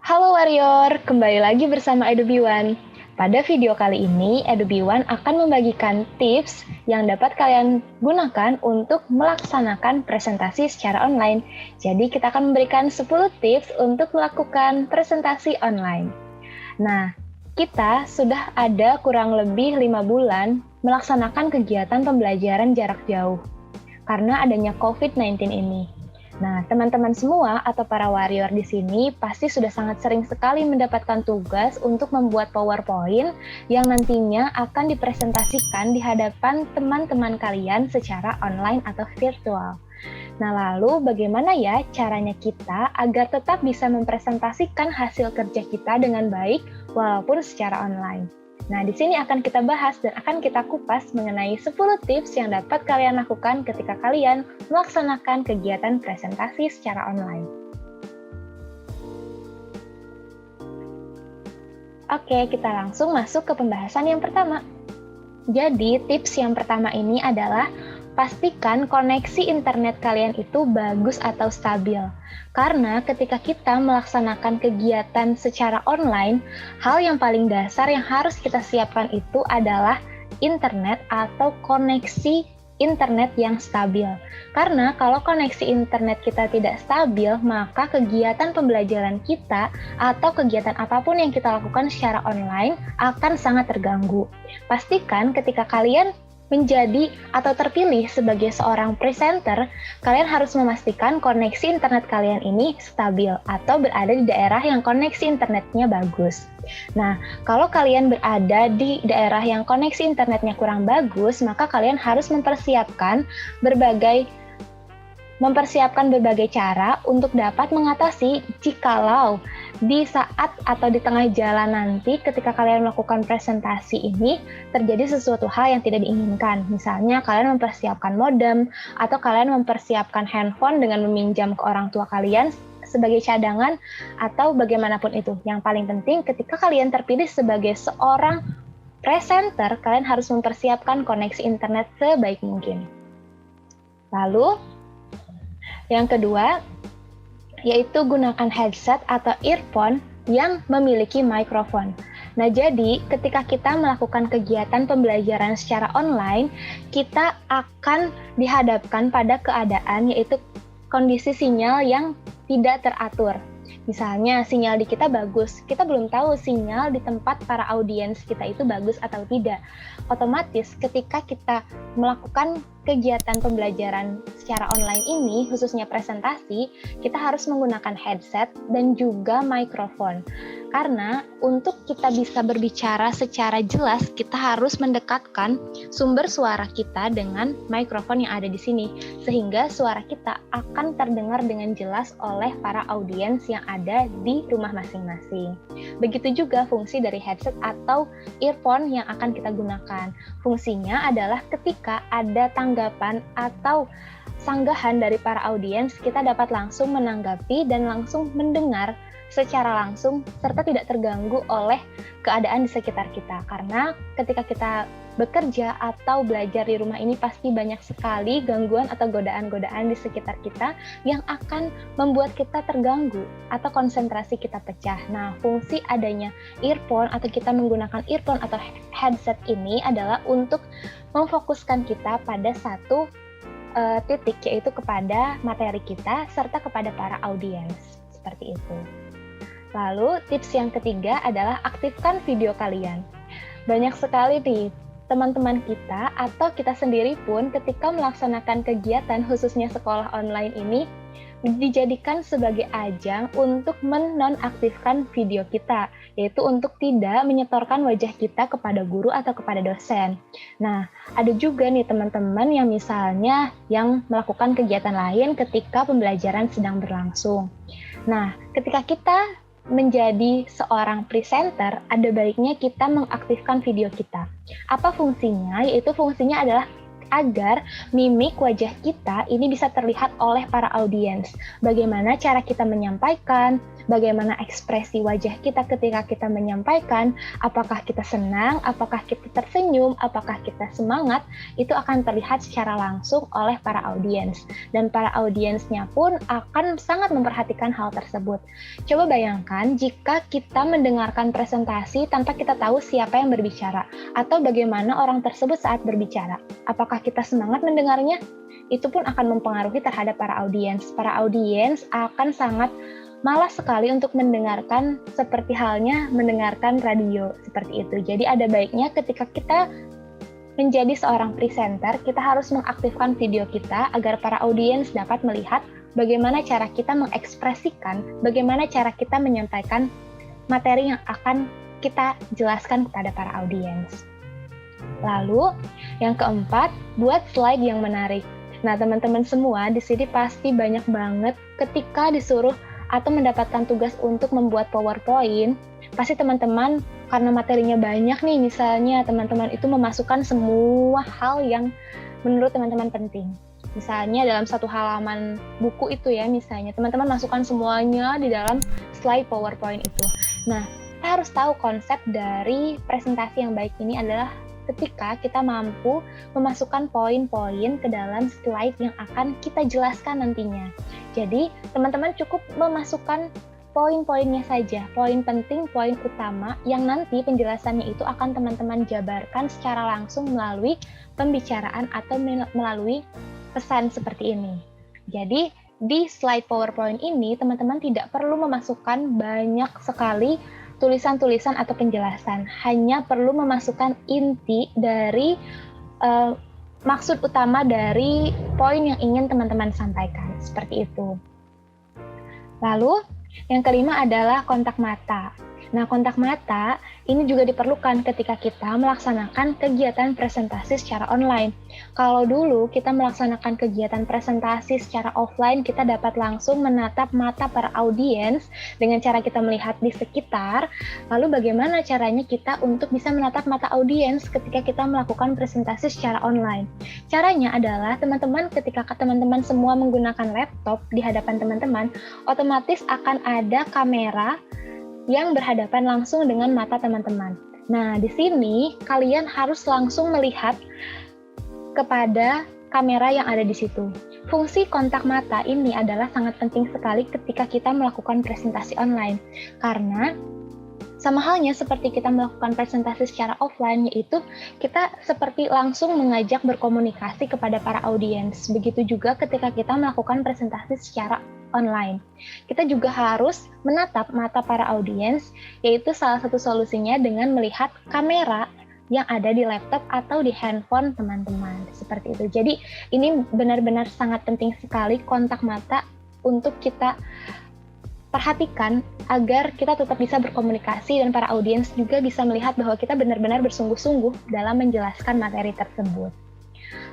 Halo Warrior, kembali lagi bersama EduBi1. Pada video kali ini, EduBi1 akan membagikan tips yang dapat kalian gunakan untuk melaksanakan presentasi secara online. Jadi kita akan memberikan 10 tips untuk melakukan presentasi online. Nah, kita sudah ada kurang lebih 5 bulan melaksanakan kegiatan pembelajaran jarak jauh karena adanya COVID-19 ini. Nah, teman-teman semua atau para warrior di sini pasti sudah sangat sering sekali mendapatkan tugas untuk membuat PowerPoint yang nantinya akan dipresentasikan di hadapan teman-teman kalian secara online atau virtual. Nah, lalu bagaimana ya caranya kita agar tetap bisa mempresentasikan hasil kerja kita dengan baik walaupun secara online? Nah, di sini akan kita bahas dan akan kita kupas mengenai 10 tips yang dapat kalian lakukan ketika kalian melaksanakan kegiatan presentasi secara online. Oke, kita langsung masuk ke pembahasan yang pertama. Jadi, tips yang pertama ini adalah pastikan koneksi internet kalian itu bagus atau stabil. Karena ketika kita melaksanakan kegiatan secara online, hal yang paling dasar yang harus kita siapkan itu adalah internet atau koneksi internet yang stabil. Karena kalau koneksi internet kita tidak stabil, maka kegiatan pembelajaran kita atau kegiatan apapun yang kita lakukan secara online akan sangat terganggu. Pastikan ketika kalian menjadi atau terpilih sebagai seorang presenter, kalian harus memastikan koneksi internet kalian ini stabil atau berada di daerah yang koneksi internetnya bagus. Nah, kalau kalian berada di daerah yang koneksi internetnya kurang bagus, maka kalian harus mempersiapkan berbagai cara untuk dapat mengatasi jikalau di saat atau di tengah jalan nanti ketika kalian melakukan presentasi ini terjadi sesuatu hal yang tidak diinginkan. Misalnya kalian mempersiapkan modem atau kalian mempersiapkan handphone dengan meminjam ke orang tua kalian sebagai cadangan atau bagaimanapun itu. Yang paling penting ketika kalian terpilih sebagai seorang presenter, kalian harus mempersiapkan koneksi internet sebaik mungkin. Lalu yang kedua, yaitu gunakan headset atau earphone yang memiliki mikrofon. Nah, jadi ketika kita melakukan kegiatan pembelajaran secara online, kita akan dihadapkan pada keadaan yaitu kondisi sinyal yang tidak teratur. Misalnya sinyal di kita bagus, kita belum tahu sinyal di tempat para audiens kita itu bagus atau tidak. Otomatis ketika kita melakukan kegiatan pembelajaran secara online ini, khususnya presentasi, kita harus menggunakan headset dan juga mikrofon. Karena untuk kita bisa berbicara secara jelas, kita harus mendekatkan sumber suara kita dengan mikrofon yang ada di sini, sehingga suara kita akan terdengar dengan jelas oleh para audiens yang ada di rumah masing-masing. Begitu juga fungsi dari headset atau earphone yang akan kita gunakan. Fungsinya adalah ketika ada tanggapan atau sanggahan dari para audiens, kita dapat langsung menanggapi dan langsung mendengar secara langsung serta tidak terganggu oleh keadaan di sekitar kita. Karena ketika kita bekerja atau belajar di rumah ini pasti banyak sekali gangguan atau godaan-godaan di sekitar kita yang akan membuat kita terganggu atau konsentrasi kita pecah. Nah, fungsi adanya earphone atau kita menggunakan earphone atau headset ini adalah untuk memfokuskan kita pada satu titik, yaitu kepada materi kita serta kepada para audiens. Seperti itu. Lalu tips yang ketiga adalah aktifkan video kalian. Banyak sekali nih teman-teman kita atau kita sendiri pun ketika melaksanakan kegiatan khususnya sekolah online ini dijadikan sebagai ajang untuk menonaktifkan video kita, yaitu untuk tidak menyetorkan wajah kita kepada guru atau kepada dosen. Nah, ada juga nih teman-teman yang misalnya yang melakukan kegiatan lain ketika pembelajaran sedang berlangsung. Nah, ketika kita menjadi seorang presenter, ada baiknya kita mengaktifkan video kita. Apa fungsinya? Yaitu fungsinya adalah agar mimik wajah kita ini bisa terlihat oleh para audiens. Bagaimana cara kita menyampaikan, bagaimana ekspresi wajah kita ketika kita menyampaikan, apakah kita senang, apakah kita tersenyum, apakah kita semangat, itu akan terlihat secara langsung oleh para audiens. Dan para audiensnya pun akan sangat memperhatikan hal tersebut. Coba bayangkan jika kita mendengarkan presentasi tanpa kita tahu siapa yang berbicara, atau bagaimana orang tersebut saat berbicara. Apakah kita semangat mendengarnya? Itu pun akan mempengaruhi terhadap para audiens. Para audiens akan sangat malas sekali untuk mendengarkan seperti halnya mendengarkan radio seperti itu. Jadi ada baiknya ketika kita menjadi seorang presenter, kita harus mengaktifkan video kita agar para audiens dapat melihat bagaimana cara kita mengekspresikan, bagaimana cara kita menyampaikan materi yang akan kita jelaskan kepada para audiens. Lalu, yang keempat, buat slide yang menarik. Nah, teman-teman semua di sini pasti banyak banget ketika disuruh atau mendapatkan tugas untuk membuat PowerPoint, pasti teman-teman karena materinya banyak nih, misalnya teman-teman itu memasukkan semua hal yang menurut teman-teman penting. Misalnya dalam satu halaman buku itu ya, misalnya teman-teman masukkan semuanya di dalam slide PowerPoint itu. Nah, kita harus tahu konsep dari presentasi yang baik ini adalah ketika kita mampu memasukkan poin-poin ke dalam slide yang akan kita jelaskan nantinya. Jadi, teman-teman cukup memasukkan poin-poinnya saja, poin penting, poin utama yang nanti penjelasannya itu akan teman-teman jabarkan secara langsung melalui pembicaraan atau melalui pesan seperti ini. Jadi, di slide PowerPoint ini, teman-teman tidak perlu memasukkan banyak sekali tulisan-tulisan atau penjelasan, hanya perlu memasukkan inti dari maksud utama dari poin yang ingin teman-teman sampaikan, seperti itu. Lalu, yang kelima adalah kontak mata. Nah, kontak mata ini juga diperlukan ketika kita melaksanakan kegiatan presentasi secara online. Kalau dulu kita melaksanakan kegiatan presentasi secara offline, kita dapat langsung menatap mata para audiens dengan cara kita melihat di sekitar. Lalu bagaimana caranya kita untuk bisa menatap mata audiens ketika kita melakukan presentasi secara online? Caranya adalah teman-teman ketika teman-teman semua menggunakan laptop di hadapan teman-teman, otomatis akan ada kamera yang berhadapan langsung dengan mata teman-teman. Nah, di sini kalian harus langsung melihat kepada kamera yang ada di situ. Fungsi kontak mata ini adalah sangat penting sekali ketika kita melakukan presentasi online. Karena sama halnya seperti kita melakukan presentasi secara offline, yaitu kita seperti langsung mengajak berkomunikasi kepada para audiens. Begitu juga ketika kita melakukan presentasi secara online. Kita juga harus menatap mata para audiens, yaitu salah satu solusinya dengan melihat kamera yang ada di laptop atau di handphone teman-teman. Seperti itu. Jadi ini benar-benar sangat penting sekali kontak mata untuk kita perhatikan agar kita tetap bisa berkomunikasi dan para audiens juga bisa melihat bahwa kita benar-benar bersungguh-sungguh dalam menjelaskan materi tersebut.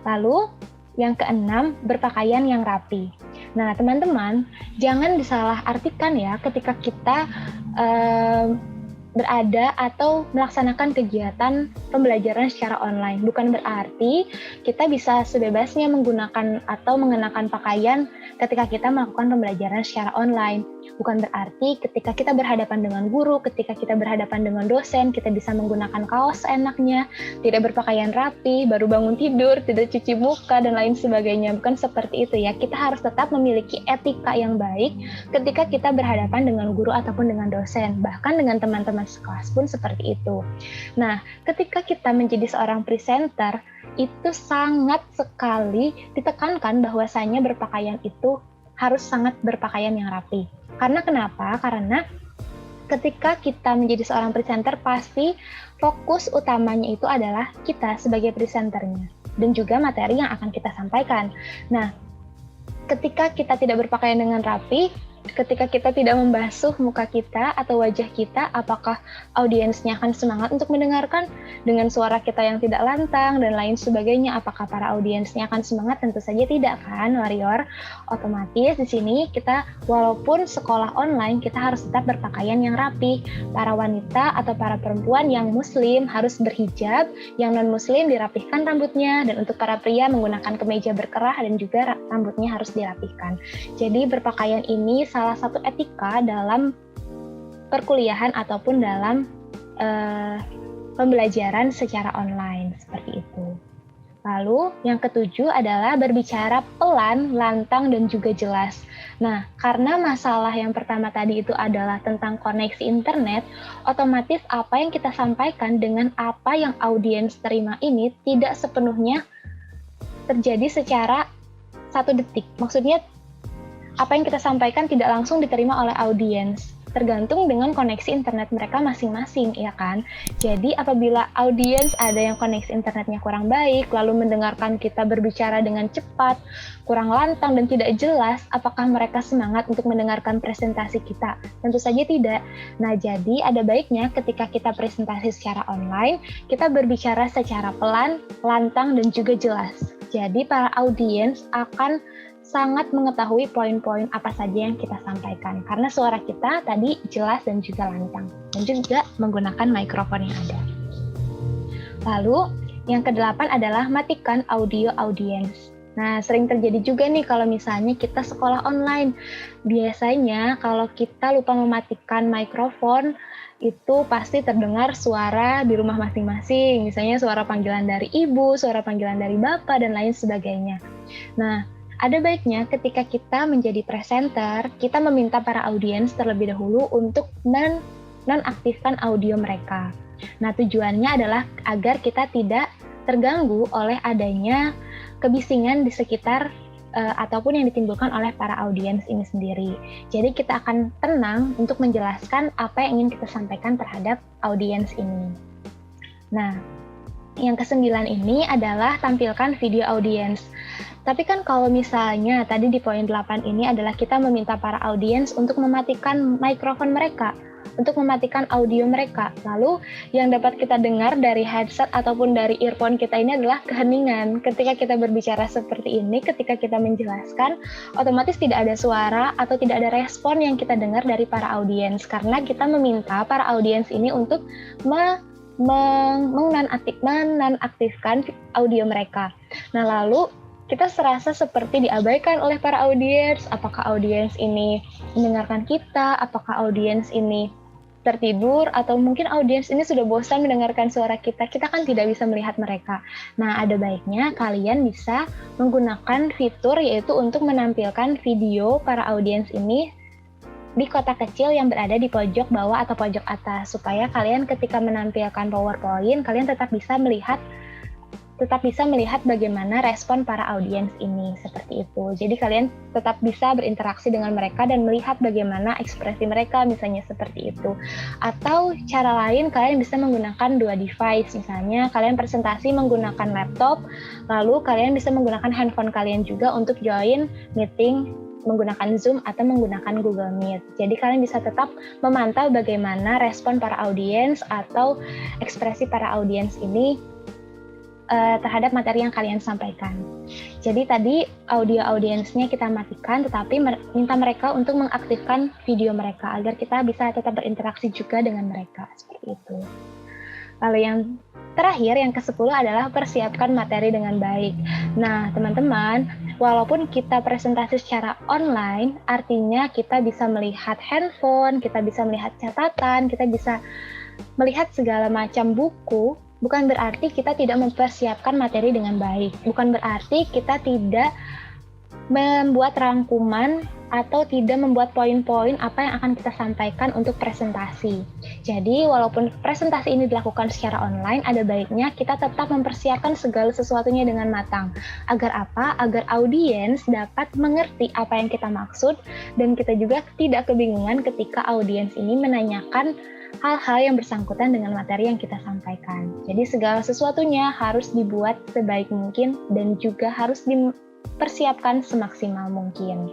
Lalu, yang keenam, berpakaian yang rapi. Nah, teman-teman, jangan disalahartikan ya ketika kita berada atau melaksanakan kegiatan pembelajaran secara online. Bukan berarti kita bisa sebebasnya menggunakan atau mengenakan pakaian ketika kita melakukan pembelajaran secara online. Bukan berarti ketika kita berhadapan dengan guru, ketika kita berhadapan dengan dosen, kita bisa menggunakan kaos enaknya, tidak berpakaian rapi, baru bangun tidur, tidak cuci muka, dan lain sebagainya. Bukan seperti itu ya. Kita harus tetap memiliki etika yang baik ketika kita berhadapan dengan guru ataupun dengan dosen. Bahkan dengan teman-teman sekelas pun seperti itu. Nah, ketika kita menjadi seorang presenter, itu sangat sekali ditekankan bahwasanya berpakaian itu harus sangat berpakaian yang rapi. Karena kenapa? Karena ketika kita menjadi seorang presenter, pasti fokus utamanya itu adalah kita sebagai presenternya dan juga materi yang akan kita sampaikan. Nah, ketika kita tidak berpakaian dengan rapi, ketika kita tidak membasuh muka kita atau wajah kita, apakah audiensnya akan semangat untuk mendengarkan dengan suara kita yang tidak lantang dan lain sebagainya? Apakah para audiensnya akan semangat? Tentu saja tidak kan, warrior. Otomatis di sini kita walaupun sekolah online, kita harus tetap berpakaian yang rapi. Para wanita atau para perempuan yang muslim harus berhijab, yang non-muslim dirapihkan rambutnya, dan untuk para pria menggunakan kemeja berkerah dan juga rambutnya harus dirapihkan. Jadi berpakaian ini salah satu etika dalam perkuliahan ataupun dalam pembelajaran secara online, seperti itu. Lalu yang ketujuh adalah berbicara pelan, lantang, dan juga jelas. Nah, karena masalah yang pertama tadi itu adalah tentang koneksi internet, otomatis apa yang kita sampaikan dengan apa yang audiens terima ini tidak sepenuhnya terjadi secara 1 detik. Maksudnya, apa yang kita sampaikan tidak langsung diterima oleh audiens. Tergantung dengan koneksi internet mereka masing-masing, ya kan? Jadi apabila audiens ada yang koneksi internetnya kurang baik, lalu mendengarkan kita berbicara dengan cepat, kurang lantang dan tidak jelas, apakah mereka semangat untuk mendengarkan presentasi kita? Tentu saja tidak. Nah, jadi ada baiknya ketika kita presentasi secara online, kita berbicara secara pelan, lantang, dan juga jelas. Jadi para audiens akan sangat mengetahui poin-poin apa saja yang kita sampaikan. Karena suara kita tadi jelas dan juga lantang. Dan juga menggunakan mikrofon yang ada. Lalu, yang ke-8 adalah matikan audio audiens. Nah, sering terjadi juga nih kalau misalnya kita sekolah online. Biasanya kalau kita lupa mematikan mikrofon, itu pasti terdengar suara di rumah masing-masing. Misalnya suara panggilan dari ibu, suara panggilan dari bapak, dan lain sebagainya. Nah, ada baiknya ketika kita menjadi presenter, kita meminta para audiens terlebih dahulu untuk nonaktifkan audio mereka. Nah, tujuannya adalah agar kita tidak terganggu oleh adanya kebisingan di sekitar ataupun yang ditimbulkan oleh para audiens ini sendiri. Jadi kita akan tenang untuk menjelaskan apa yang ingin kita sampaikan terhadap audiens ini. Nah, yang ke-9 ini adalah tampilkan video audiens. Tapi kan kalau misalnya tadi di poin 8 ini adalah kita meminta para audiens untuk mematikan mikrofon mereka, untuk mematikan audio mereka. Lalu yang dapat kita dengar dari headset ataupun dari earphone kita ini adalah keheningan. Ketika kita berbicara seperti ini, ketika kita menjelaskan, otomatis tidak ada suara atau tidak ada respon yang kita dengar dari para audiens. Karena kita meminta para audiens ini untuk menonaktifkan audio mereka. Nah, lalu kita serasa seperti diabaikan oleh para audiens. Apakah audiens ini mendengarkan kita? Apakah audiens ini tertidur? Atau mungkin audiens ini sudah bosan mendengarkan suara kita? Kita kan tidak bisa melihat mereka. Nah, ada baiknya kalian bisa menggunakan fitur yaitu untuk menampilkan video para audiens ini di kotak kecil yang berada di pojok bawah atau pojok atas, supaya kalian ketika menampilkan PowerPoint, kalian tetap bisa melihat bagaimana respon para audiens ini, seperti itu. Jadi kalian tetap bisa berinteraksi dengan mereka dan melihat bagaimana ekspresi mereka, misalnya seperti itu. Atau cara lain, kalian bisa menggunakan 2 device, misalnya kalian presentasi menggunakan laptop, lalu kalian bisa menggunakan handphone kalian juga untuk join meeting menggunakan Zoom atau menggunakan Google Meet. Jadi kalian bisa tetap memantau bagaimana respon para audiens atau ekspresi para audiens ini terhadap materi yang kalian sampaikan. Jadi tadi audio audiensnya kita matikan, tetapi minta mereka untuk mengaktifkan video mereka agar kita bisa tetap berinteraksi juga dengan mereka, seperti itu. Lalu yang terakhir, yang ke-10 adalah persiapkan materi dengan baik. Nah, teman-teman, walaupun kita presentasi secara online, artinya kita bisa melihat handphone, kita bisa melihat catatan, kita bisa melihat segala macam buku, bukan berarti kita tidak mempersiapkan materi dengan baik. Bukan berarti kita tidak membuat rangkuman atau tidak membuat poin-poin apa yang akan kita sampaikan untuk presentasi. Jadi, walaupun presentasi ini dilakukan secara online, ada baiknya kita tetap mempersiapkan segala sesuatunya dengan matang. Agar apa? Agar audiens dapat mengerti apa yang kita maksud, dan kita juga tidak kebingungan ketika audiens ini menanyakan hal-hal yang bersangkutan dengan materi yang kita sampaikan. Jadi segala sesuatunya harus dibuat sebaik mungkin dan juga harus dipersiapkan semaksimal mungkin.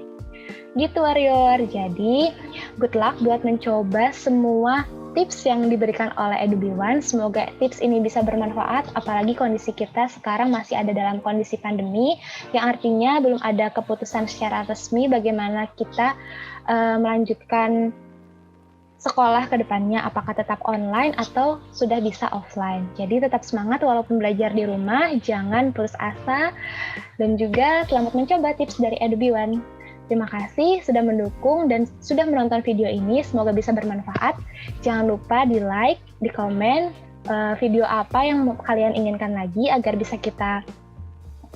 Gitu warrior, jadi good luck buat mencoba semua tips yang diberikan oleh EduBee1. Semoga tips ini bisa bermanfaat, apalagi kondisi kita sekarang masih ada dalam kondisi pandemi, yang artinya belum ada keputusan secara resmi bagaimana kita melanjutkan sekolah ke depannya, apakah tetap online atau sudah bisa offline. Jadi tetap semangat walaupun belajar di rumah, jangan putus asa, dan juga selamat mencoba tips dari EduBee1. Terima kasih sudah mendukung dan sudah menonton video ini. Semoga bisa bermanfaat. Jangan lupa di like, di komen video apa yang kalian inginkan lagi agar bisa kita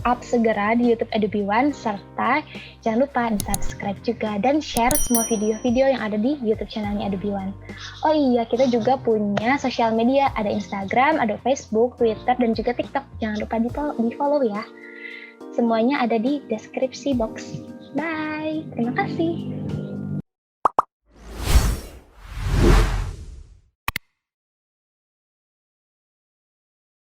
up segera di YouTube EdubiOne, serta jangan lupa di subscribe juga dan share semua video-video yang ada di YouTube channelnya EdubiOne. Oh iya, kita juga punya sosial media, ada Instagram, ada Facebook, Twitter, dan juga TikTok. Jangan lupa di follow ya. Semuanya ada di deskripsi box. Bye, terima kasih.